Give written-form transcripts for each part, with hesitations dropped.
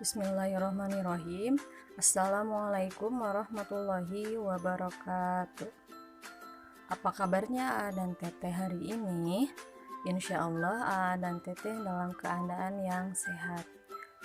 Bismillahirrahmanirrahim. Assalamualaikum warahmatullahi wabarakatuh. Apa kabarnya A dan Teteh hari ini? Insya Allah A dan Teteh dalam keadaan yang sehat.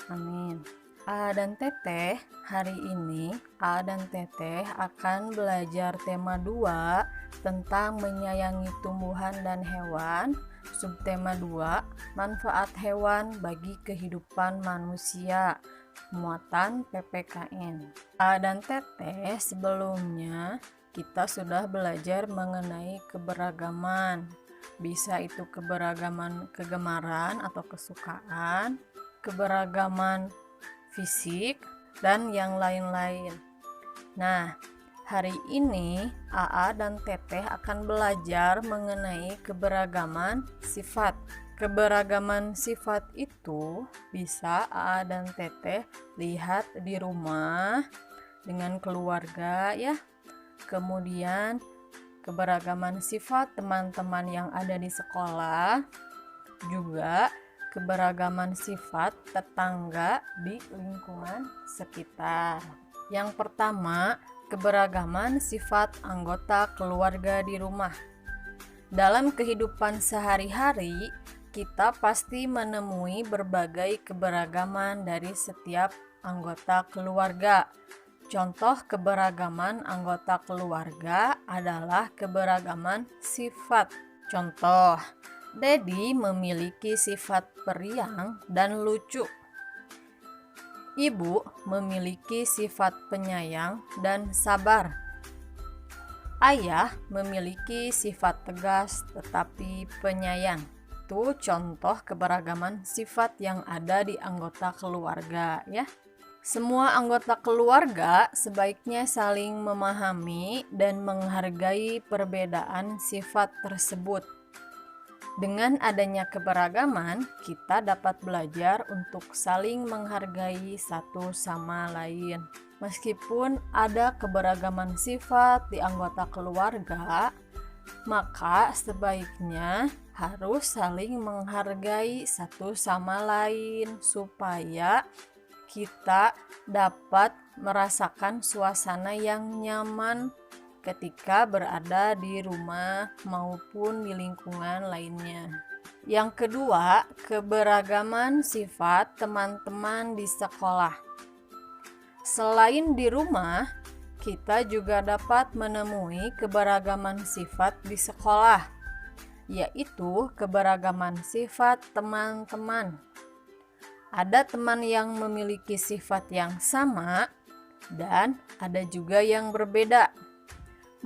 Amin. A dan Teteh hari ini A dan Teteh akan belajar tema 2 tentang menyayangi tumbuhan dan hewan. Subtema 2, manfaat hewan bagi kehidupan manusia. Muatan PPKN. A dan Teteh sebelumnya kita sudah belajar mengenai keberagaman. Bisa itu keberagaman kegemaran atau kesukaan, keberagaman fisik, dan yang lain-lain. Nah, hari ini AA dan Teteh akan belajar mengenai keberagaman sifat. Keberagaman sifat itu bisa AA dan Teteh lihat di rumah dengan keluarga ya. Kemudian keberagaman sifat teman-teman yang ada di sekolah, juga keberagaman sifat tetangga di lingkungan sekitar. Yang pertama, keberagaman sifat anggota keluarga di rumah. Dalam kehidupan sehari-hari, kita pasti menemui berbagai keberagaman dari setiap anggota keluarga. Contoh keberagaman anggota keluarga adalah keberagaman sifat. Contoh, Dedi memiliki sifat periang dan lucu. Ibu memiliki sifat penyayang dan sabar. Ayah memiliki sifat tegas tetapi penyayang. Itu contoh keberagaman sifat yang ada di anggota keluarga ya. Semua anggota keluarga sebaiknya saling memahami dan menghargai perbedaan sifat tersebut. Dengan adanya keberagaman, kita dapat belajar untuk saling menghargai satu sama lain. Meskipun ada keberagaman sifat di anggota keluarga, maka sebaiknya harus saling menghargai satu sama lain supaya kita dapat merasakan suasana yang nyaman ketika berada di rumah maupun di lingkungan lainnya. Yang kedua, keberagaman sifat teman-teman di sekolah. Selain di rumah, kita juga dapat menemui keberagaman sifat di sekolah, yaitu keberagaman sifat teman-teman. Ada teman yang memiliki sifat yang sama dan ada juga yang berbeda.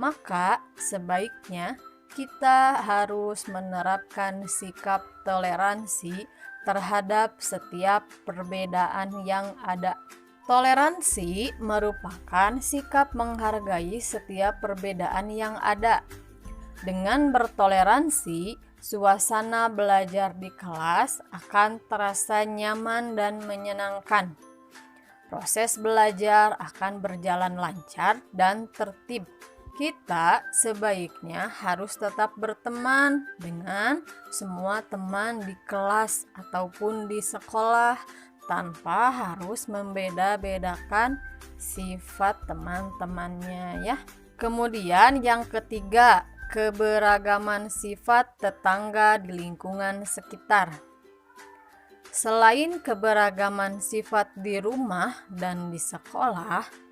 Maka sebaiknya kita harus menerapkan sikap toleransi terhadap setiap perbedaan yang ada. Toleransi merupakan sikap menghargai setiap perbedaan yang ada. Dengan bertoleransi, suasana belajar di kelas akan terasa nyaman dan menyenangkan. Proses belajar akan berjalan lancar dan tertib. Kita sebaiknya harus tetap berteman dengan semua teman di kelas ataupun di sekolah tanpa harus membeda-bedakan sifat teman-temannya ya. Kemudian yang ketiga, keberagaman sifat tetangga di lingkungan sekitar. Selain keberagaman sifat di rumah dan di sekolah,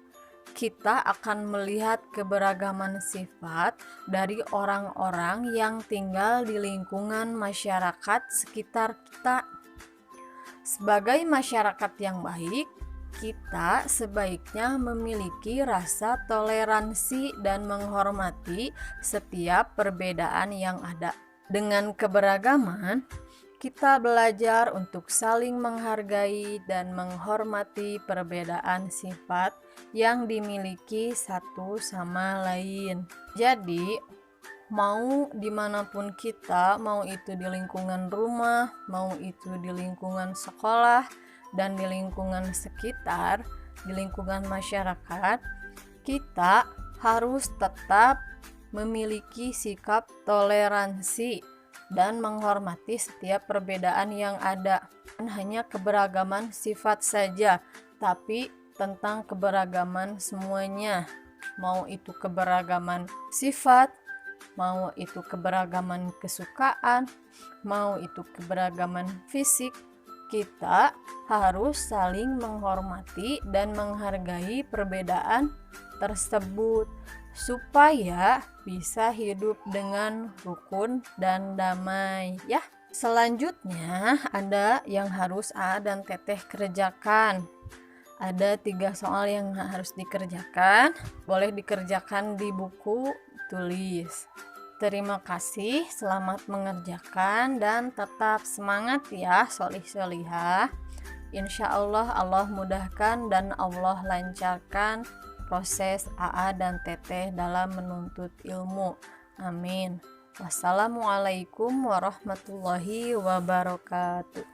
kita akan melihat keberagaman sifat dari orang-orang yang tinggal di lingkungan masyarakat sekitar kita. Sebagai masyarakat yang baik, kita sebaiknya memiliki rasa toleransi dan menghormati setiap perbedaan yang ada. Dengan keberagaman, kita belajar untuk saling menghargai dan menghormati perbedaan sifat yang dimiliki satu sama lain. Jadi, mau dimanapun kita, mau itu di lingkungan rumah, mau itu di lingkungan sekolah, dan di lingkungan sekitar, di lingkungan masyarakat, kita harus tetap memiliki sikap toleransi dan menghormati setiap perbedaan yang ada. Bukan hanya keberagaman sifat saja, tapi tentang keberagaman semuanya. Mau itu keberagaman sifat, mau itu keberagaman kesukaan, mau itu keberagaman fisik, kita harus saling menghormati dan menghargai perbedaan tersebut supaya bisa hidup dengan rukun dan damai ya. Selanjutnya ada yang harus A dan Teteh kerjakan. Ada 3 soal yang harus dikerjakan. Boleh dikerjakan di buku tulis. Terima kasih, selamat mengerjakan dan tetap semangat ya solih-solihah. Insya Allah Allah mudahkan dan Allah lancarkan proses AA dan Teteh dalam menuntut ilmu. Amin. Wassalamualaikum warahmatullahi wabarakatuh.